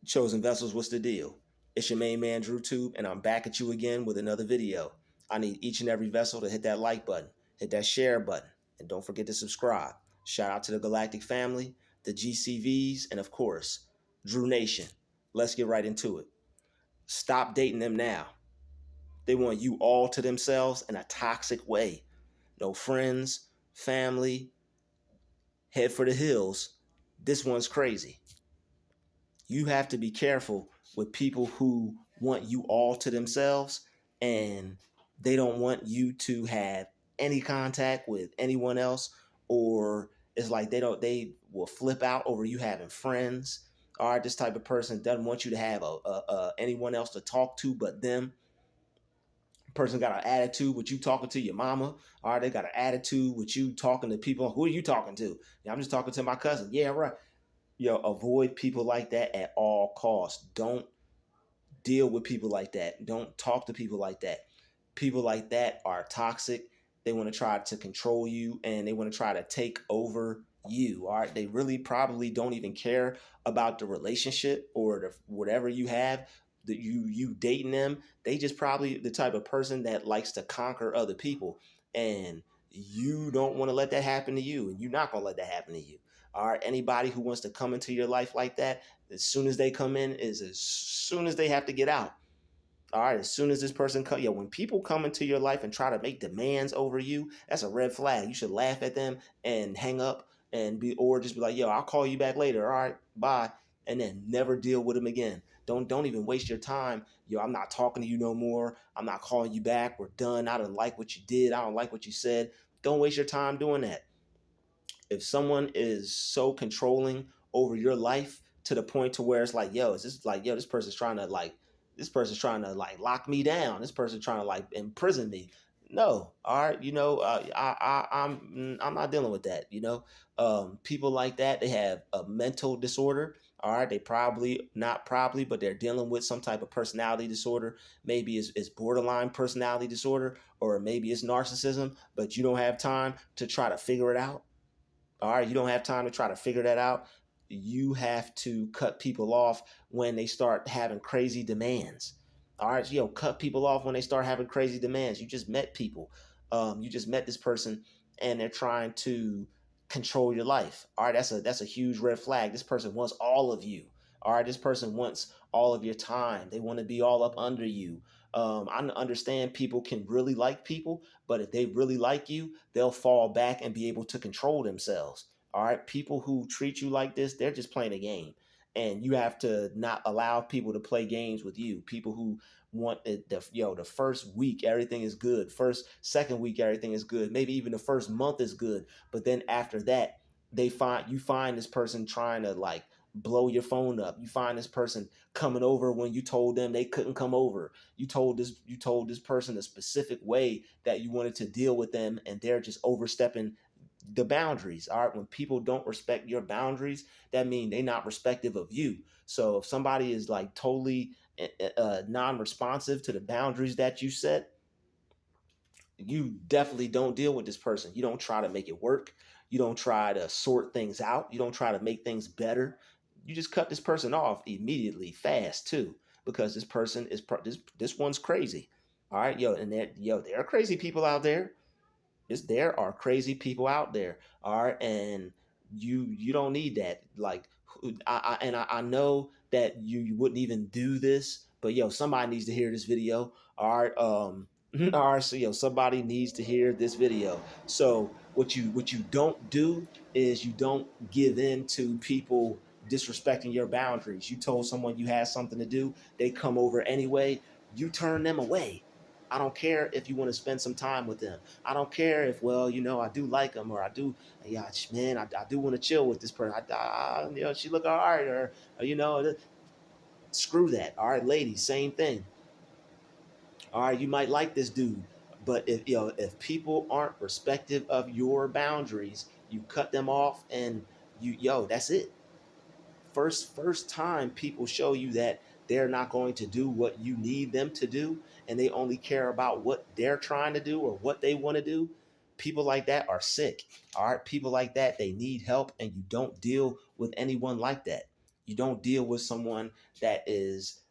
Chosen Vessels, what's the deal? It's your main man, Druuill, and I'm back at you again with another video. I need each and every vessel to hit that like button, hit that share button, and don't forget to subscribe. Shout out to the Galactic family, the GCVs, and of course, Drew Nation. Let's get right into it. Stop dating them now. They want you all to themselves in a toxic way. No friends, family, head for the hills. This one's crazy. You have to be careful with people who want you all to themselves and they don't want you to have any contact with anyone else, or it's like they will flip out over you having friends. All right, this type of person doesn't want you to have anyone else to talk to but them. Person got an attitude with you talking to your mama. All right, they got an attitude with you talking to people. Who are you talking to? Yeah, I'm just talking to my cousin. Yeah, right. Avoid people like that at all costs. Don't deal with people like that. Don't talk to people like that. People like that are toxic. They want to try to control you and they want to try to take over you. All right. They really probably don't even care about the relationship or whatever you have. That you dating them. They just probably the type of person that likes to conquer other people. And you don't want to let that happen to you. And you're not gonna let that happen to you. All right. Anybody who wants to come into your life like that, as soon as they come in is as soon as they have to get out. All right, as soon as this person come, when people come into your life and try to make demands over you, that's a red flag. You should laugh at them and hang up and or just be like, yo, I'll call you back later. All right, bye. And then never deal with them again. Don't even waste your time. Yo, I'm not talking to you no more. I'm not calling you back. We're done. I don't like what you did. I don't like what you said. Don't waste your time doing that. If someone is so controlling over your life to the point to where it's like, yo, is this like, yo, this person's trying to like lock me down. This person's trying to like imprison me. No, all right, I'm not dealing with that. People like that, they have a mental disorder. All right, they probably not probably, but they're dealing with some type of personality disorder. Maybe it's borderline personality disorder, or maybe it's narcissism. But you don't have time to try to figure it out. All right, you don't have time to try to figure that out. You have to cut people off when they start having crazy demands. All right, cut people off when they start having crazy demands. You just met people. You just met this person, and they're trying to control your life. All right, that's a huge red flag. This person wants all of you. All right, this person wants all of your time. They want to be all up under you. I understand people can really like people, but if they really like you, they'll fall back and be able to control themselves. All right. People who treat you like this, they're just playing a game. And you have to not allow people to play games with you. People who want the first week, everything is good. Second week, everything is good. Maybe even the first month is good. But then after that, you find this person trying to like blow your phone up. You find this person coming over when you told them they couldn't come over. You told this person a specific way that you wanted to deal with them, and they're just overstepping the boundaries. All right, when people don't respect your boundaries, that means they're not respective of you. So if somebody is like totally non-responsive to the boundaries that you set, you definitely don't deal with this person. You don't try to make it work. You don't try to sort things out. You don't try to make things better. You just cut this person off immediately, fast too, because this person is this one's crazy. All right, and there are crazy people out there. There are crazy people out there. All right, and you don't need that. Like, I know that you wouldn't even do this, but somebody needs to hear this video. All right, all right, so somebody needs to hear this video. So what you don't do is you don't give in to people disrespecting your boundaries. You told someone you had something to do, they come over anyway, you turn them away. I don't care if you want to spend some time with them. I don't care if, well, I do like them, or I do, yeah, man, I do want to chill with this person. She look all right, or screw that. All right, ladies, same thing. All right, you might like this dude, but if people aren't respective of your boundaries, you cut them off, and that's it. First time people show you that they're not going to do what you need them to do, and they only care about what they're trying to do or what they want to do. People like that are sick. All right, people like that, they need help, and you don't deal with anyone like that. You don't deal with someone that is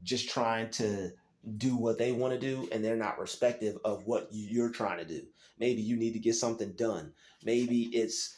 just trying to do what they want to do and they're not respective of what you're trying to do. Maybe you need to get something done. Maybe it's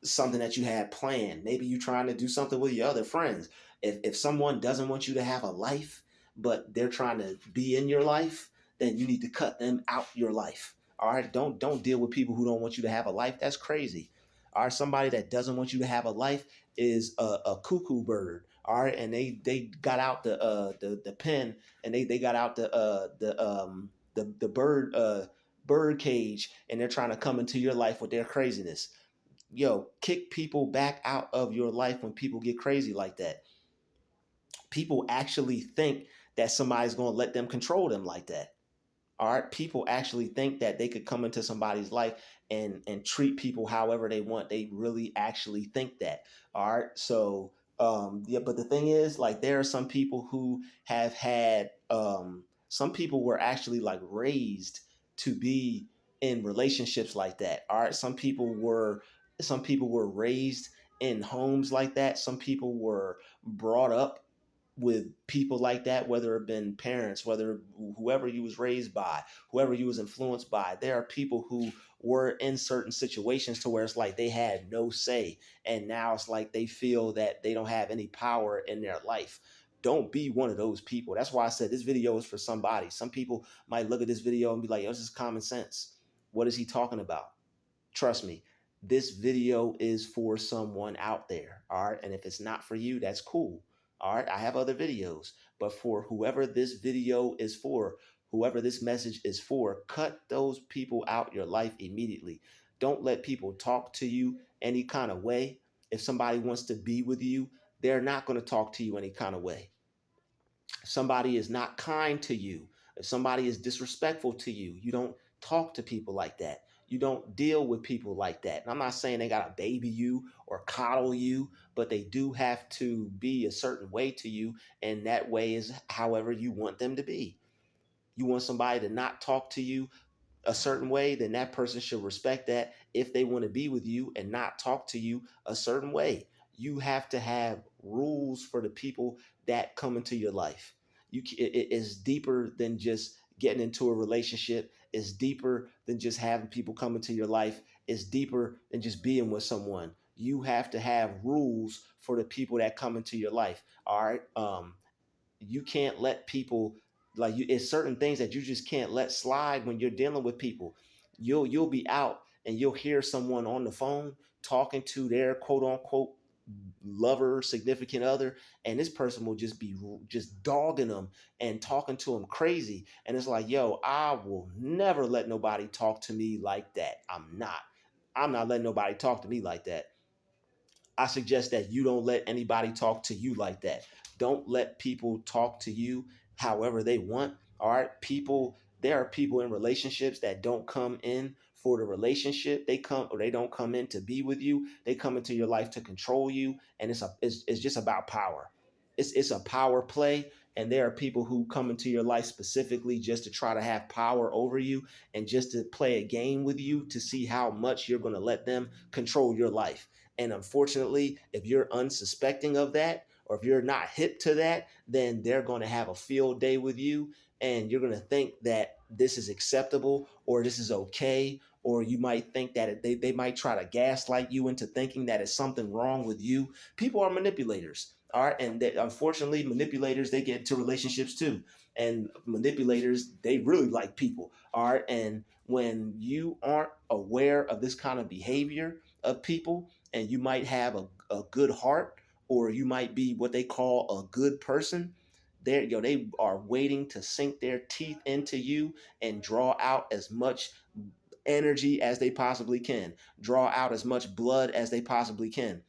something that you had planned. Maybe you're trying to do something with your other friends. If someone doesn't want you to have a life, but they're trying to be in your life, then you need to cut them out your life. All right, don't deal with people who don't want you to have a life. That's crazy. All right, somebody that doesn't want you to have a life is a cuckoo bird. All right, and they got out the pen, and they got out the bird cage, and they're trying to come into your life with their craziness. Yo, kick people back out of your life when people get crazy like that. People actually think that somebody's going to let them control them like that. All right, people actually think that they could come into somebody's life and treat people however they want. They really actually think that. All right, so yeah, but the thing is, like, there are some people who have had some people were actually like raised to be in relationships like that. All right, some people were raised in homes like that. Some people were brought up with people like that, whether it been parents, whether whoever you was raised by, whoever you was influenced by. There are people who were in certain situations to where it's like they had no say, and now it's like they feel that they don't have any power in their life. Don't be one of those people. That's why I said this video is for somebody. Some people might look at this video and be like, "Yo, this is common sense. What is he talking about?" Trust me, this video is for someone out there. All right. And if it's not for you, that's cool. All right. I have other videos, but for whoever this video is for, whoever this message is for, cut those people out your life immediately. Don't let people talk to you any kind of way. If somebody wants to be with you, they're not going to talk to you any kind of way. If somebody is not kind to you, if somebody is disrespectful to you, you don't talk to people like that. You don't deal with people like that. And I'm not saying they got to baby you or coddle you, but they do have to be a certain way to you. And that way is however you want them to be. You want somebody to not talk to you a certain way, then that person should respect that if they want to be with you and not talk to you a certain way. You have to have rules for the people that come into your life. It is deeper than just getting into a relationship. It's deeper than just having people come into your life. It's deeper than just being with someone. You have to have rules for the people that come into your life. All right. You can't let people like you. It's certain things that you just can't let slide when you're dealing with people. You'll be out and you'll hear someone on the phone talking to their quote unquote lover, significant other, and this person will just be just dogging them and talking to them crazy. And it's like, yo, I will never let nobody talk to me like that. I'm not letting nobody talk to me like that. I suggest that you don't let anybody talk to you like that. Don't let people talk to you however they want. All right. There are people in relationships that don't come in for the relationship. They don't come in to be with you. They come into your life to control you. And it's just about power. It's a power play. And there are people who come into your life specifically just to try to have power over you and just to play a game with you to see how much you're going to let them control your life. And unfortunately, if you're unsuspecting of that, or if you're not hip to that, then they're going to have a field day with you. And you're going to think that this is acceptable or this is okay. Or you might think that they might try to gaslight you into thinking that it's something wrong with you. People are manipulators. All right. And unfortunately, manipulators, they get into relationships too. And manipulators, they really like people. All right. And when you aren't aware of this kind of behavior of people, and you might have a good heart, or you might be what they call a good person, they are waiting to sink their teeth into you and draw out as much energy as they possibly can, draw out as much blood as they possibly can.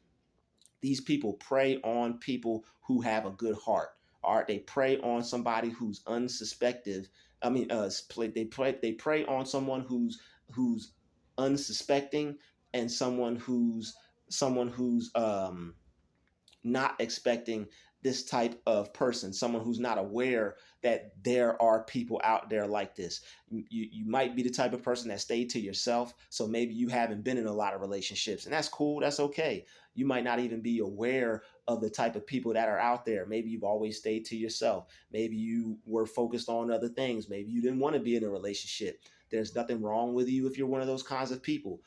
These people prey on people who have a good heart. All right, they prey on somebody who's unsuspective. I mean, they prey on someone who's unsuspecting, and someone who's not expecting this type of person, someone who's not aware that there are people out there like this. You might be the type of person that stayed to yourself, so maybe you haven't been in a lot of relationships, and that's cool, that's okay. You might not even be aware of the type of people that are out there. Maybe you've always stayed to yourself. Maybe you were focused on other things. Maybe you didn't want to be in a relationship. There's nothing wrong with you if you're one of those kinds of people.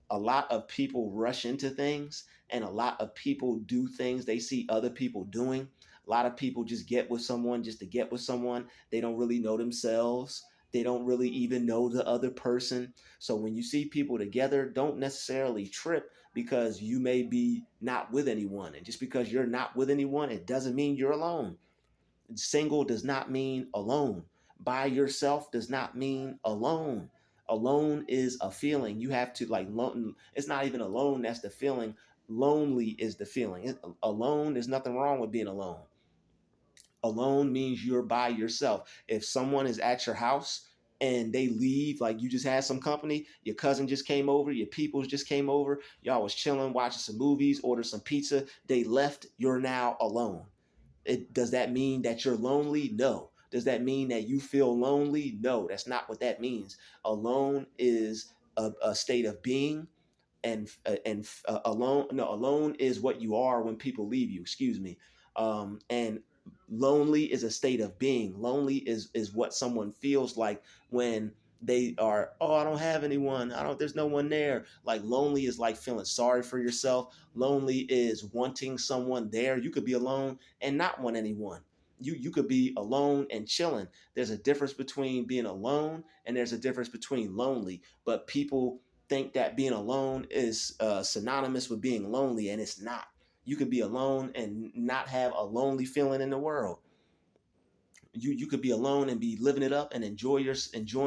A lot of people rush into things, and a lot of people do things they see other people doing. A lot of people just get with someone just to get with someone. They don't really know themselves. They don't really even know the other person. So when you see people together, don't necessarily trip because you may be not with anyone. And just because you're not with anyone, it doesn't mean you're alone. Single does not mean alone. By yourself does not mean alone. Alone is a feeling. You have to like it's not even alone that's the feeling. Lonely is the feeling. Alone, there's nothing wrong with being alone. Alone means you're by yourself. If someone is at your house and they leave, like you just had some company, your cousin just came over, your peoples just came over, y'all was chilling, watching some movies, ordered some pizza, they left, you're now alone. Does that mean that you're lonely? No. Does that mean that you feel lonely? No, that's not what that means. Alone is a state of being, and alone, no, alone is what you are when people leave you. Excuse me. And lonely is a state of being. Lonely is what someone feels like when they are, oh, I don't have anyone, I don't, there's no one there. Like lonely is like feeling sorry for yourself. Lonely is wanting someone there. You could be alone and not want anyone. You could be alone and chilling. There's a difference between being alone and there's a difference between lonely. But people think that being alone is synonymous with being lonely, and it's not. You could be alone and not have a lonely feeling in the world. You could be alone and be living it up and enjoying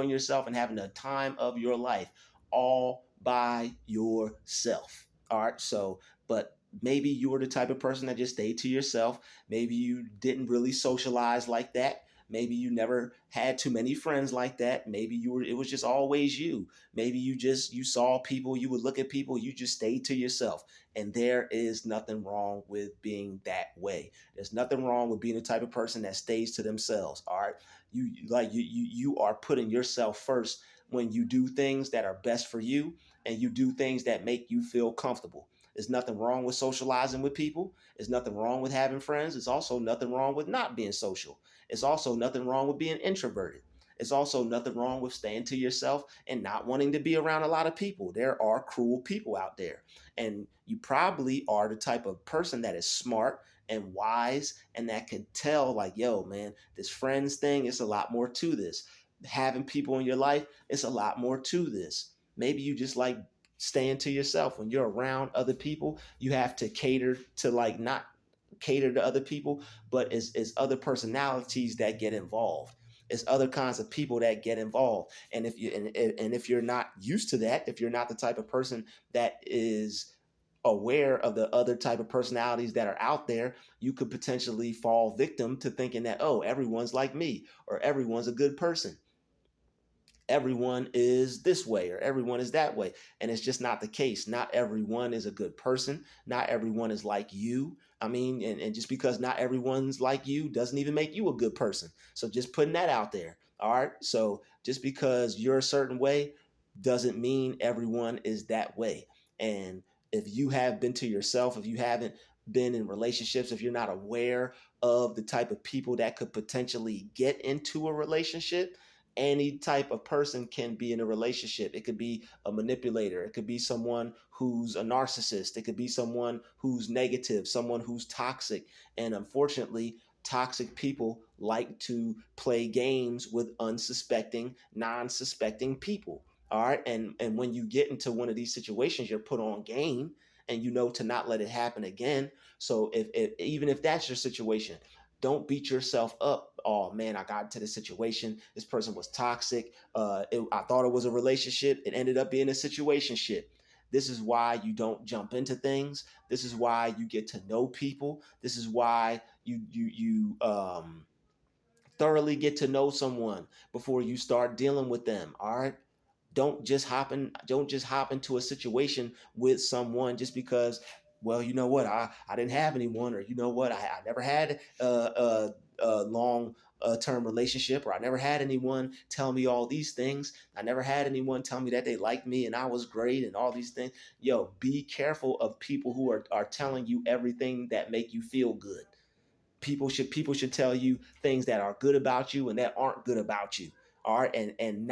yourself and having the time of your life all by yourself. All right. So, but maybe you were the type of person that just stayed to yourself. Maybe you didn't really socialize like that. Maybe you never had too many friends like that. Maybe you were, it was just always you. Maybe you saw people, you would look at people, you just stayed to yourself. And there is nothing wrong with being that way. There's nothing wrong with being the type of person that stays to themselves. All right. You are putting yourself first when you do things that are best for you and you do things that make you feel comfortable. There's nothing wrong with socializing with people. There's nothing wrong with having friends. There's also nothing wrong with not being social. It's also nothing wrong with being introverted. It's also nothing wrong with staying to yourself and not wanting to be around a lot of people. There are cruel people out there. And you probably are the type of person that is smart and wise and that can tell, like, yo, man, this friends thing, it's a lot more to this. Having people in your life, it's a lot more to this. Maybe you just like staying to yourself. When you're around other people, you have to cater to, like, not cater to other people, but it's other personalities that get involved. It's other kinds of people that get involved. And if you're not used to that, if you're not the type of person that is aware of the other type of personalities that are out there, you could potentially fall victim to thinking that, oh, everyone's like me or everyone's a good person, everyone is this way or everyone is that way. And it's just not the case. Not everyone is a good person. Not everyone is like you. I mean, and just because not everyone's like you doesn't even make you a good person. So just putting that out there. All right. So just because you're a certain way doesn't mean everyone is that way. And if you have been to yourself, if you haven't been in relationships, if you're not aware of the type of people that could potentially get into a relationship, any type of person can be in a relationship. It could be a manipulator. It could be someone who's a narcissist. It could be someone who's negative, someone who's toxic. And unfortunately, toxic people like to play games with unsuspecting, non-suspecting people. All right. And when you get into one of these situations, you're put on game and you know to not let it happen again. So if even if that's your situation, don't beat yourself up. Oh man, I got into this situation. This person was toxic. I thought it was a relationship. It ended up being a situationship. This is why you don't jump into things. This is why you get to know people. This is why you thoroughly get to know someone before you start dealing with them. All right. Don't just hop into a situation with someone just because well, you know what, I didn't have anyone, or you know what, I never had a long term relationship, or I never had anyone tell me all these things. I never had anyone tell me that they liked me and I was great and all these things. Yo, be careful of people who are telling you everything that make you feel good. People should tell you things that are good about you and that aren't good about you. All right, and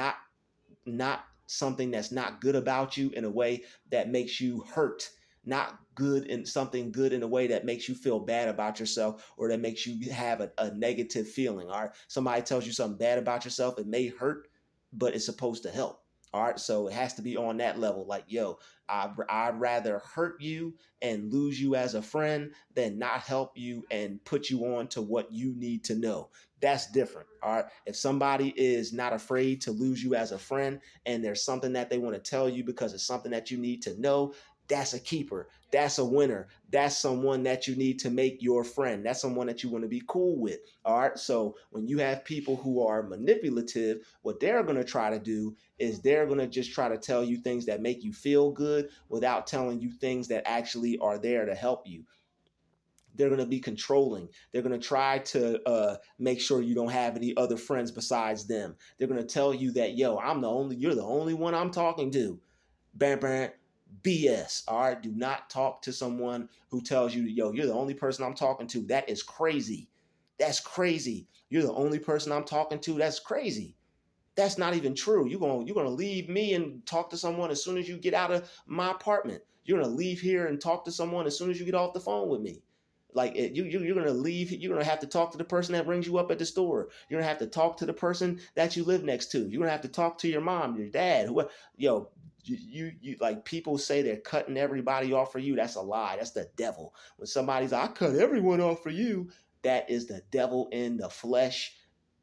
not something that's not good about you in a way that makes you hurt, not good in something good in a way that makes you feel bad about yourself or that makes you have a negative feeling. All right, somebody tells you something bad about yourself, it may hurt, but it's supposed to help. All right, so it has to be on that level, like, yo, I'd rather hurt you and lose you as a friend than not help you and put you on to what you need to know. That's different. All right, if somebody is not afraid to lose you as a friend and there's something that they want to tell you because it's something that you need to know, that's a keeper. That's a winner. That's someone that you need to make your friend. That's someone that you want to be cool with. All right. So when you have people who are manipulative, what they're going to try to do is they're going to just try to tell you things that make you feel good without telling you things that actually are there to help you. They're going to be controlling. They're going to try to make sure you don't have any other friends besides them. They're going to tell you that, yo, you're the only one I'm talking to. Bam, bam, BS. All right. Do not talk to someone who tells you, yo, you're the only person I'm talking to. That is crazy. That's crazy. You're the only person I'm talking to. That's crazy. That's not even true. You're gonna leave me and talk to someone as soon as you get out of my apartment. You're gonna leave here and talk to someone as soon as you get off the phone with me. Like you're gonna leave. You're gonna have to talk to the person that brings you up at the store. You're gonna have to talk to the person that you live next to. You're gonna have to talk to your mom, your dad. Yo, you like, people say they're cutting everybody off for you. That's a lie. That's the devil. When somebody's like, I cut everyone off for you, that is the devil in the flesh.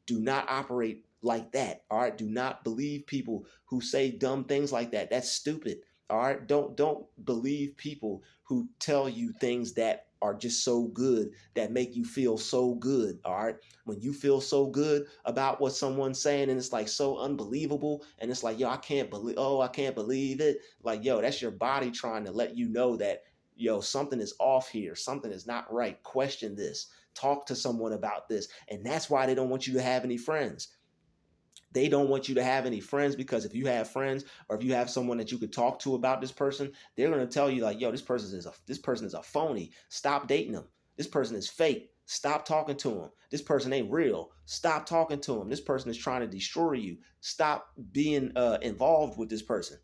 Do not operate like that. All right. Do not believe people who say dumb things like that. That's stupid. All right. Don't believe people who tell you things that are just so good, that make you feel so good. All right. When you feel so good about what someone's saying and it's like so unbelievable, and it's like, yo, I can't believe it. Like, yo, that's your body trying to let you know that, yo, something is off here. Something is not right. Question this. Talk to someone about this. And that's why they don't want you to have any friends. They don't want you to have any friends, because if you have friends, or if you have someone that you could talk to about this person, they're going to tell you like, yo, this person is a phony. Stop dating them. This person is fake. Stop talking to him. This person ain't real. Stop talking to him. This person is trying to destroy you. Stop being involved with this person.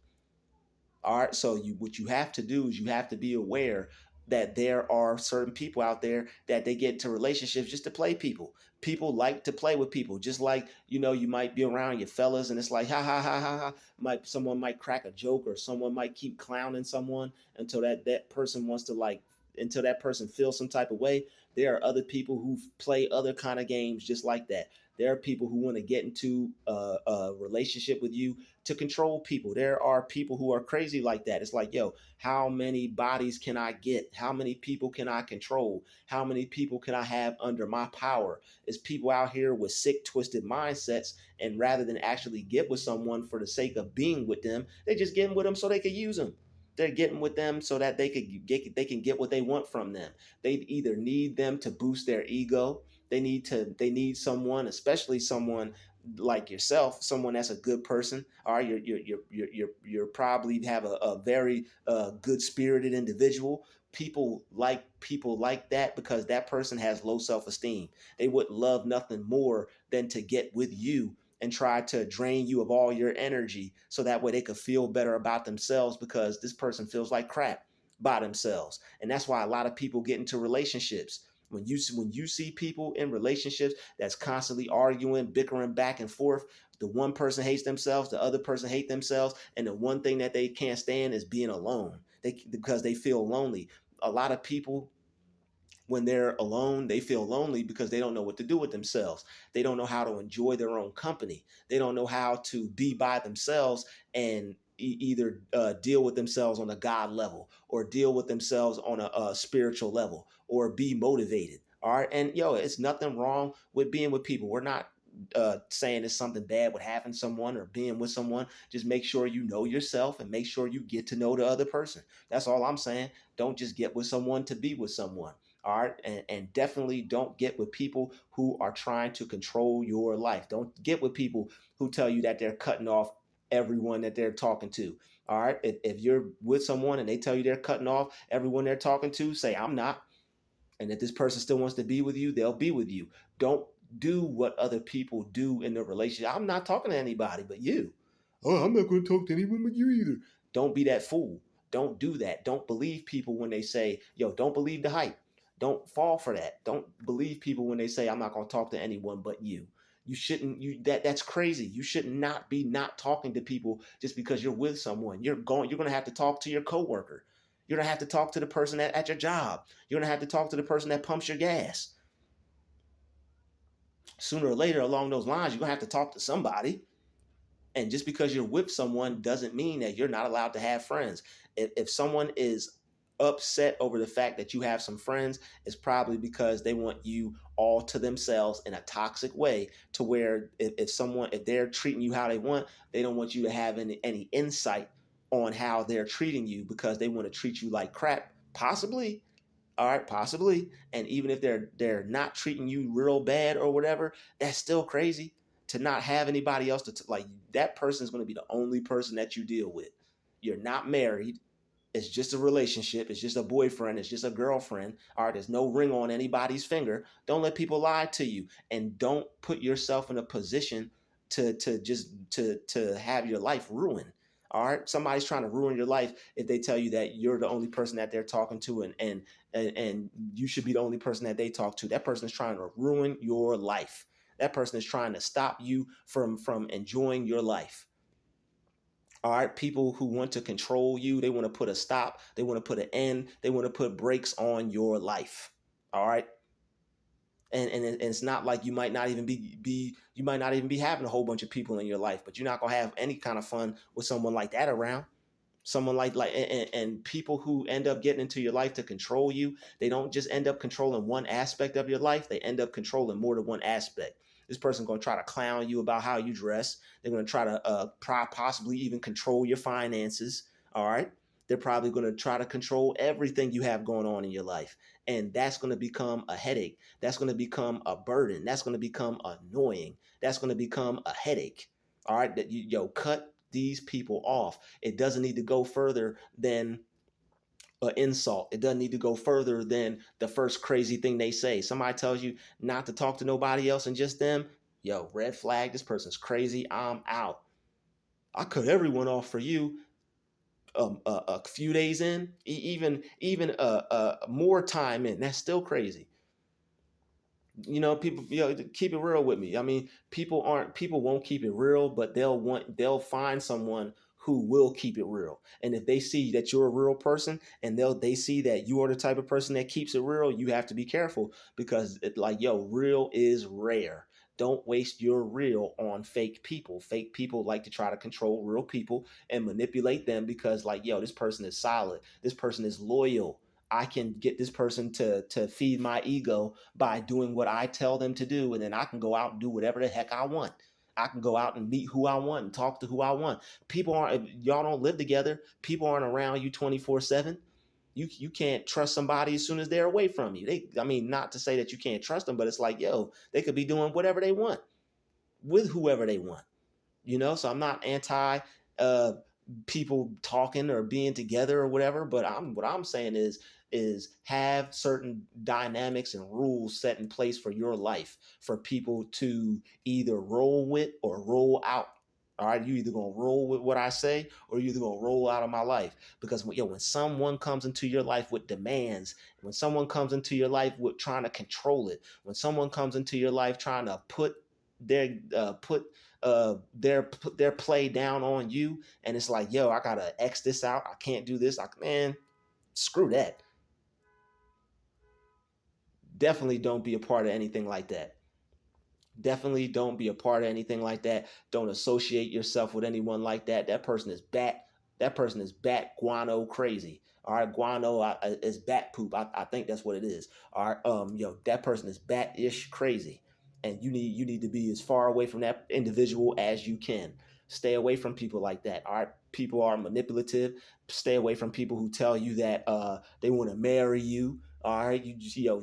All right. So what you have to do is you have to be aware that there are certain people out there that they get into relationships just to play people. People like to play with people, just like, you might be around your fellas and it's like, ha ha ha ha ha. Someone might crack a joke, or someone might keep clowning someone until that person wants to, like, until that person feels some type of way. There are other people who play other kind of games just like that. There are people who want to get into a relationship with you to control people. There are people who are crazy like that. It's like, yo, how many bodies can I get? How many people can I control? How many people can I have under my power? It's people out here with sick, twisted mindsets, and rather than actually get with someone for the sake of being with them, they just getting with them so they could use them. They're getting with them so that they can get what they want from them. They either need them to boost their ego. They need someone, especially someone like yourself, someone that's a good person. All right, you're probably have a very good spirited individual. People like that because that person has low self-esteem. They would love nothing more than to get with you and try to drain you of all your energy, so that way they could feel better about themselves, because this person feels like crap by themselves. And that's why a lot of people get into relationships. When you see people in relationships that's constantly arguing, bickering back and forth, the one person hates themselves, the other person hates themselves, and the one thing that they can't stand is being alone. Because they feel lonely. A lot of people, when they're alone, they feel lonely because they don't know what to do with themselves. They don't know how to enjoy their own company. They don't know how to be by themselves and either deal with themselves on a God level, or deal with themselves on a spiritual level, or be motivated. All right. And yo, it's nothing wrong with being with people. saying it's something bad with having someone or being with someone. Just make sure you know yourself and make sure you get to know the other person. That's all I'm saying. Don't just get with someone to be with someone. All right. And definitely don't get with people who are trying to control your life. Don't get with people who tell you that they're cutting off everyone that they're talking to. All right. If you're with someone and they tell you they're cutting off everyone they're talking to, say, I'm not. And if this person still wants to be with you, they'll be with you. Don't do what other people do in the relationship. I'm not talking to anybody but you. Oh, I'm not going to talk to anyone but you either. Don't be that fool. Don't do that. Don't believe people when they say, yo, don't believe the hype. Don't fall for that. Don't believe people when they say, I'm not going to talk to anyone but you. You shouldn't, that's crazy. You should not be not talking to people just because you're with someone. You're going to have to talk to your coworker. You're going to have to talk to the person at your job. You're going to have to talk to the person that pumps your gas. Sooner or later along those lines, you're going to have to talk to somebody. And just because you're with someone doesn't mean that you're not allowed to have friends. If someone is upset over the fact that you have some friends, it's probably because they want you all to themselves in a toxic way, to where if they're treating you how they want, they don't want you to have any insight on how they're treating you, because they want to treat you like crap, possibly. All right, possibly. And even if they're not treating you real bad or whatever, that's still crazy to not have anybody else like. That person is going to be the only person that you deal with. You're not married. It's just a relationship. It's just a boyfriend. It's just a girlfriend. All right, there's no ring on anybody's finger. Don't let people lie to you, and don't put yourself in a position to have your life ruined. All right, somebody's trying to ruin your life if they tell you that you're the only person that they're talking to, and you should be the only person that they talk to. That person is trying to ruin your life. That person is trying to stop you from enjoying your life. All right, people who want to control you, they want to put a stop, they want to put an end, they want to put brakes on your life. All right. And it's not like you might not even you might not even be having a whole bunch of people in your life, but you're not gonna have any kind of fun with someone like that around. Someone and people who end up getting into your life to control you, they don't just end up controlling one aspect of your life, they end up controlling more than one aspect. This person's going to try to clown you about how you dress. They're going to try to possibly even control your finances. All right, they're probably going to try to control everything you have going on in your life, and that's going to become a headache. That's going to become a burden. That's going to become annoying. That's going to become a headache. All right, that cut these people off. It doesn't need to go further than an insult. It doesn't need to go further than the first crazy thing they say. Somebody tells you not to talk to nobody else and just them. Yo, red flag. This person's crazy. I'm out. I cut everyone off for you. A few days in, even more time in. That's still crazy. People, keep it real with me. I mean, people won't keep it real, but they'll find someone who will keep it real. And if they see that you're a real person, and they see that you are the type of person that keeps it real, you have to be careful, because real is rare. Don't waste your real on fake people. Fake people like to try to control real people and manipulate them, because this person is solid. This person is loyal. I can get this person to feed my ego by doing what I tell them to do, and then I can go out and do whatever the heck I want. I can go out and meet who I want and talk to who I want. People aren't If y'all don't live together, people aren't around you 24/7. You can't trust somebody as soon as they're away from you. Not to say that you can't trust them, but it's they could be doing whatever they want with whoever they want. So I'm not anti uh people talking or being together or whatever, but what I'm saying is have certain dynamics and rules set in place for your life, for people to either roll with or roll out. All right, you either gonna roll with what I say, or you either gonna roll out of my life. Because when someone comes into your life with demands, when someone comes into your life with trying to control it, when someone comes into your life trying to put their play down on you, and it's I gotta X this out, I can't do this, man, screw that. Definitely don't be a part of anything like that. Definitely don't be a part of anything like that. Don't associate yourself with anyone like that. That person is bat guano crazy. All right, guano is bat poop. I think that's what it is. All right, that person is bat-ish crazy. and you need to be as far away from that individual as you can. Stay away from people like that. All right, people are manipulative. Stay away from people who tell you that they want to marry you. All right, you know,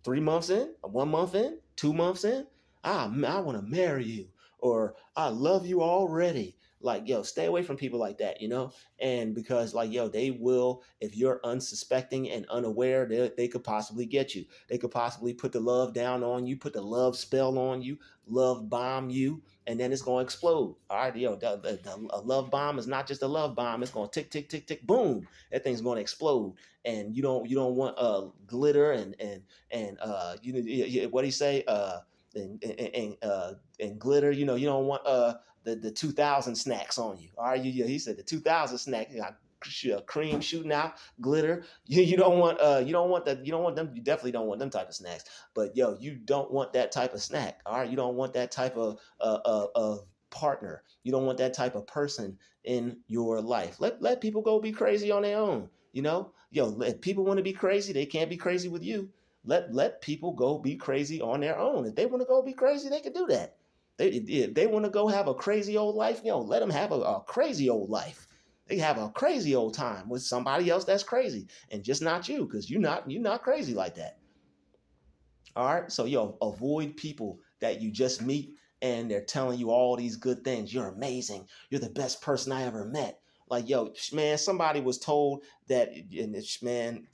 3 months in, 1 month in, 2 months in, I want to marry you, or I love you already. Like, yo, stay away from people like that, And because, like, yo, they will, if you're unsuspecting and unaware, they could possibly get you. They could possibly put the love down on you, put the love spell on you, love bomb you, and then it's going to explode. All right, a love bomb is not just a love bomb. It's going to tick, tick, tick, tick, boom. That thing's going to explode. And you don't want glitter and what do you say? And glitter. You don't want the 2000 snacks on you. All right, he said the 2000 snack. You got cream shooting out, glitter. You don't want them. You definitely don't want them type of snacks. But yo, you don't want that type of snack. All right, you don't want that type of partner. You don't want that type of person in your life. Let people go be crazy on their own. If people want to be crazy, they can't be crazy with you. Let people go be crazy on their own. If they want to go be crazy, they can do that. If they want to go have a crazy old life, let them have a crazy old life. They have a crazy old time with somebody else that's crazy, and just not you, because you're not crazy like that. All right. So avoid people that you just meet and they're telling you all these good things. You're amazing. You're the best person I ever met. Like, yo, man, somebody was told that, and man,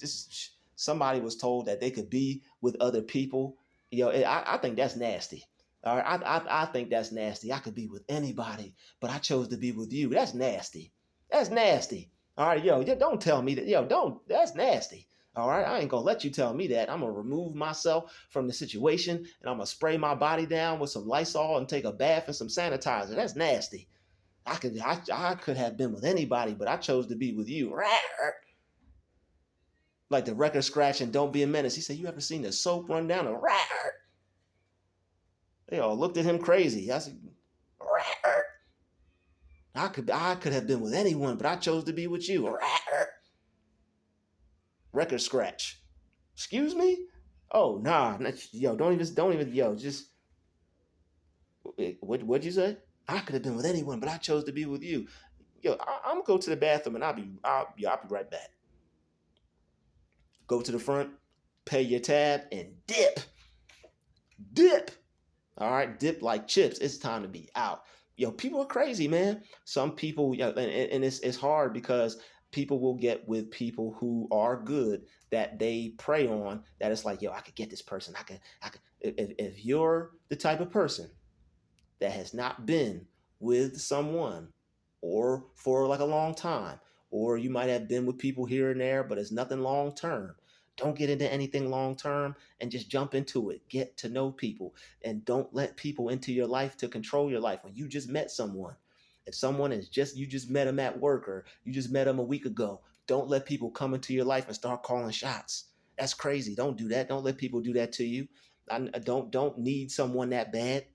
somebody was told that they could be with other people. I think that's nasty. All right, I think that's nasty. I could be with anybody, but I chose to be with you. That's nasty. That's nasty. All right, don't tell me that. Don't. That's nasty. All right, I ain't gonna let you tell me that. I'm gonna remove myself from the situation and I'm gonna spray my body down with some Lysol and take a bath and some sanitizer. That's nasty. I could have been with anybody, but I chose to be with you. Like the record scratch and Don't Be a Menace. He said, "You ever seen the soap run down a rat?" They all looked at him crazy. I said, "Rat." I could have been with anyone, but I chose to be with you. Record scratch. Excuse me? Oh nah, yo, don't even, yo, just what'd you say? I could have been with anyone, but I chose to be with you. Yo, I'm gonna go to the bathroom and I'll be right back. Go to the front, pay your tab, and dip. All right, dip like chips. It's time to be out. People are crazy, man. Some people, and it's hard because people will get with people who are good that they prey on. That it's like, yo, I could get this person. I could. If you're the type of person that has not been with someone or for like a long time, or you might have been with people here and there, but it's nothing long term. Don't get into anything long term and just jump into it. Get to know people and don't let people into your life to control your life. When you just met someone, if someone is you just met them at work or you just met them a week ago, don't let people come into your life and start calling shots. That's crazy. Don't do that. Don't let people do that to you. I don't need someone that bad.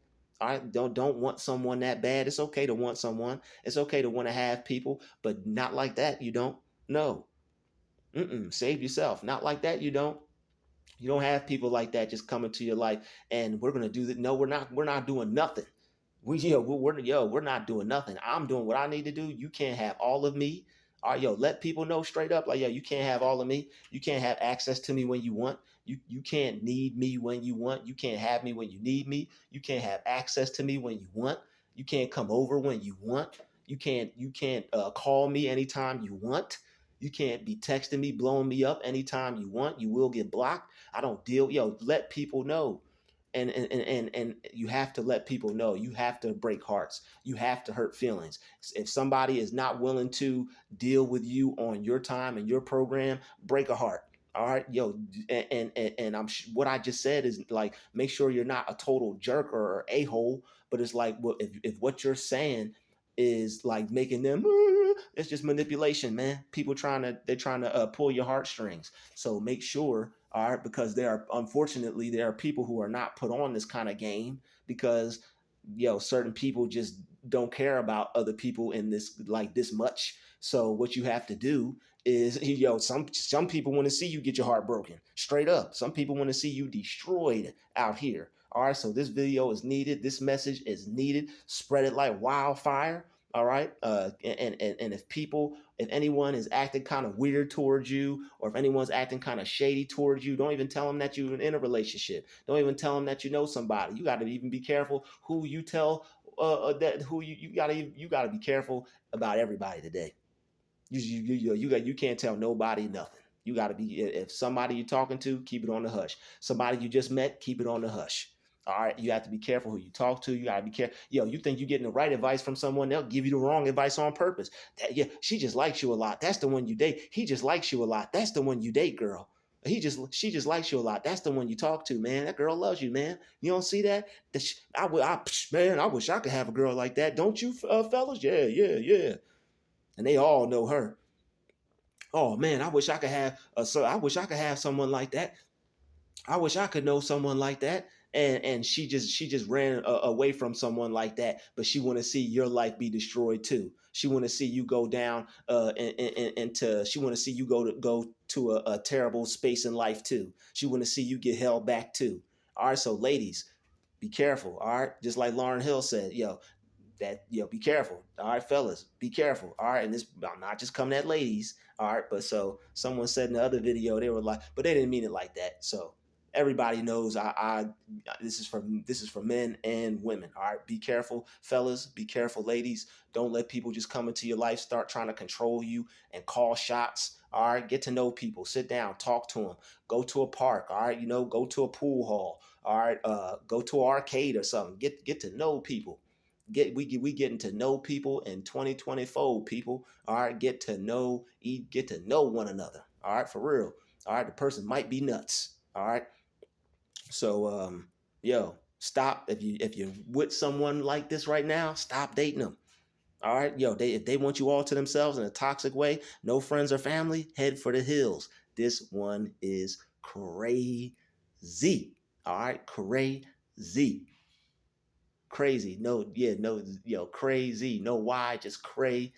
I don't want someone that bad. It's okay to want someone. It's okay to want to have people, but not like that. You don't. No. Save yourself. Not like that. You don't. You don't have people like that just coming to your life and we're gonna do that. No, we're not. We're not doing nothing. We're not doing nothing. I'm doing what I need to do. You can't have all of me. All right, let people know straight up, like, yo, you can't have all of me. You can't have access to me when you want. You can't need me when you want. You can't have me when you need me. You can't have access to me when you want. You can't come over when you want. You can't call me anytime you want. You can't be texting me, blowing me up anytime you want. You will get blocked. I don't deal. Let people know and you have to let people know. You have to break hearts. You have to hurt feelings. If somebody is not willing to deal with you on your time and your program, break a heart. All right, and what I just said is like, make sure you're not a total jerk or a hole, but it's like, well, if what you're saying is like making them, it's just manipulation, man. They're trying to pull your heartstrings. So make sure, all right, because unfortunately there are people who are not put on this kind of game because certain people just don't care about other people in this like this much. So what you have to do is, some people want to see you get your heart broken straight up. Some people want to see you destroyed out here. All right, so this video is needed. This message is needed. Spread it like wildfire. All right, and if anyone is acting kind of weird towards you, or if anyone's acting kind of shady towards you, don't even tell them that you're in a relationship. Don't even tell them that you know somebody. You got to even be careful who you tell. That who you gotta be careful about everybody today. You can't tell nobody nothing. You got to be, if somebody you're talking to, keep it on the hush. Somebody you just met, keep it on the hush. All right, you have to be careful who you talk to. You got to be careful. You think you're getting the right advice from someone, they'll give you the wrong advice on purpose. She just likes you a lot. That's the one you date. He just likes you a lot. That's the one you date, girl. She just likes you a lot. That's the one you talk to, man. That girl loves you, man. You don't see that? Man, I wish I could have a girl like that. Don't you, fellas? Yeah, yeah, yeah. And they all know her. Oh man, I wish I could have I wish I could have someone like that. I wish I could know someone like that. And she just ran away from someone like that, but she want to see your life be destroyed too. She want to see you go down into she want to see you go to a terrible space in life too. She want to see you get held back too. All right, so ladies, be careful. All right, just like Lauren Hill said, be careful. All right, fellas, be careful. All right, and this, I'm not just coming at ladies. All right, but so someone said in the other video, they were like, but they didn't mean it like that. So everybody knows I this is for men and women. All right, be careful, fellas. Be careful, ladies. Don't let people just come into your life, start trying to control you and call shots. All right, get to know people. Sit down, talk to them. Go to a park. All right, go to a pool hall. All right, go to an arcade or something. Get to know people. We getting to know people in 2024, people. All right, get to know one another. All right, for real. All right, the person might be nuts. All right, so stop. If you're with someone like this right now, stop dating them. All right, if they want you all to themselves in a toxic way, no friends or family, head for the hills. This one is crazy. All right, crazy. Crazy. No, yeah, no, crazy. No why, just crazy.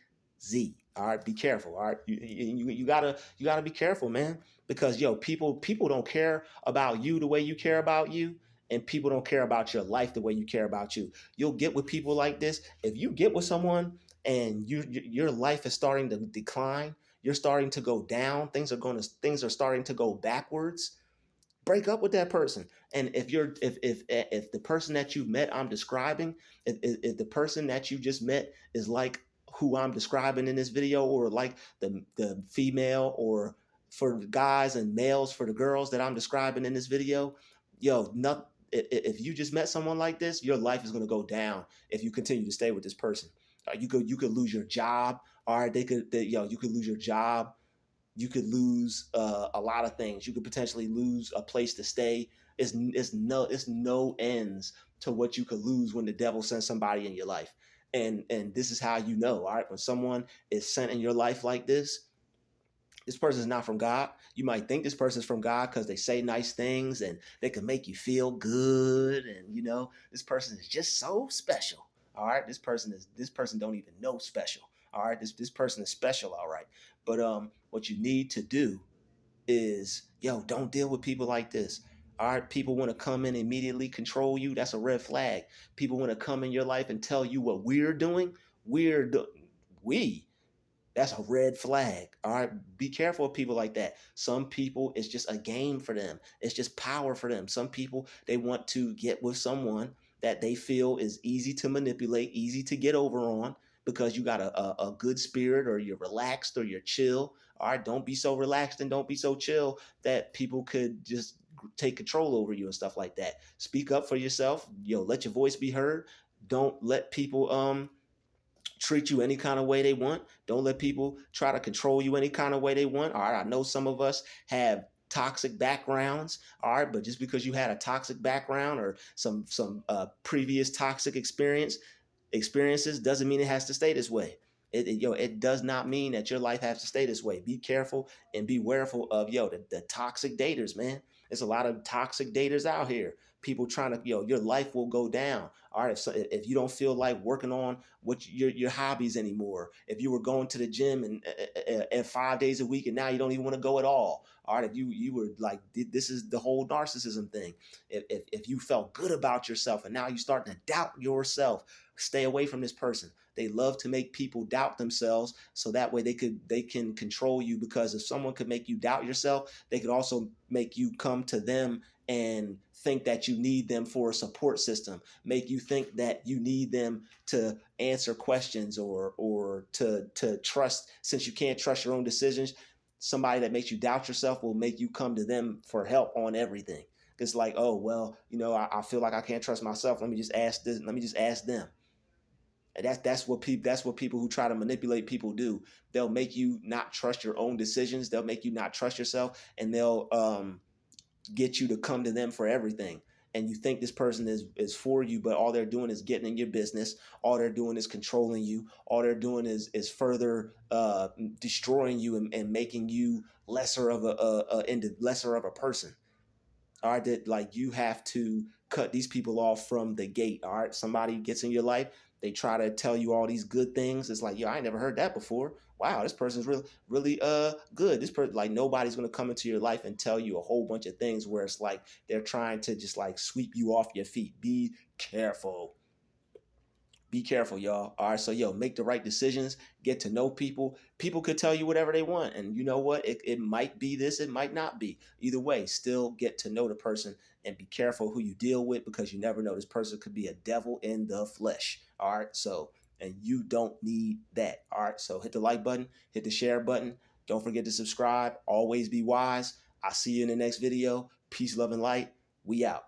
All right, be careful. All right, you gotta be careful, man, because people don't care about you the way you care about you, and people don't care about your life the way you care about you. You'll get with people like this if you get with someone and your life is starting to decline. You're starting to go down. Things are starting to go backwards. Break up with that person. And if the person that you met I'm describing, if the person that you just met is like who I'm describing in this video, or like the female, or for guys and males for the girls that I'm describing in this video, not if you just met someone like this, your life is going to go down if you continue to stay with this person. You could lose your job. All right, you could lose your job. You could lose a lot of things. You could potentially lose a place to stay. It's no ends to what you could lose when the devil sends somebody in your life. And this is how you know. All right, when someone is sent in your life like this person is not from God. You might think this person is from God because they say nice things and they can make you feel good, and this person is just so special. All right, this person don't even know special. All right, this person is special. All right, but what you need to do is don't deal with people like this. All right, people want to come in and immediately control you. That's a red flag. People want to come in your life and tell you what we're doing. We're we That's a red flag. All right. Be careful of people like that. Some people, it's just a game for them. It's just power for them. Some people, they want to get with someone that they feel is easy to manipulate, easy to get over on, because you got a good spirit, or you're relaxed, or you're chill. All right. Don't be so relaxed and don't be so chill that people could just take control over you and stuff like that. Speak up for yourself. Let your voice be heard. Don't let people treat you any kind of way they want. Don't let people try to control you any kind of way they want. All right, I know some of us have toxic backgrounds. All right, but just because you had a toxic background or some previous toxic experiences doesn't mean it has to stay this way. It does not mean that your life has to stay this way. Be careful and be wareful of the toxic daters, man. There's a lot of toxic daters out here. People trying to, your life will go down. All right, if you don't feel like working on what your hobbies anymore, if you were going to the gym and 5 days a week and now you don't even want to go at all All right, if you were like, this is the whole narcissism thing. If you felt good about yourself and now you starting to doubt yourself, stay away from this person. They love to make people doubt themselves, so that way they can control you, because if someone could make you doubt yourself, they could also make you come to them and think that you need them for a support system, make you think that you need them to answer questions, or to trust. Since you can't trust your own decisions, somebody that makes you doubt yourself will make you come to them for help on everything. It's like, oh well, I feel like I can't trust myself. Let me just ask this. Let me just ask them. And that's what people who try to manipulate people do. They'll make you not trust your own decisions. They'll make you not trust yourself, and they'll get you to come to them for everything. And you think this person is for you, but all they're doing is getting in your business. All they're doing is controlling you. All they're doing is further destroying you, and making you lesser of a person. All right, that, like, you have to cut these people off from the gate. All right, somebody gets in your life, they try to tell you all these good things. It's like, yo, I ain't never heard that before. Wow, this person's really really good. This person, like, nobody's gonna come into your life and tell you a whole bunch of things where it's like they're trying to just like sweep you off your feet. Be careful. Be careful, y'all. All right, so yo, make the right decisions. Get to know people. People could tell you whatever they want, and you know what? It might be this, it might not be. Either way, still get to know the person, and be careful who you deal with, because you never know. This person could be a devil in the flesh. All right, so, and you don't need that. All right, so hit the like button, hit the share button. Don't forget to subscribe. Always be wise. I'll see you in the next video. Peace, love, and light. We out.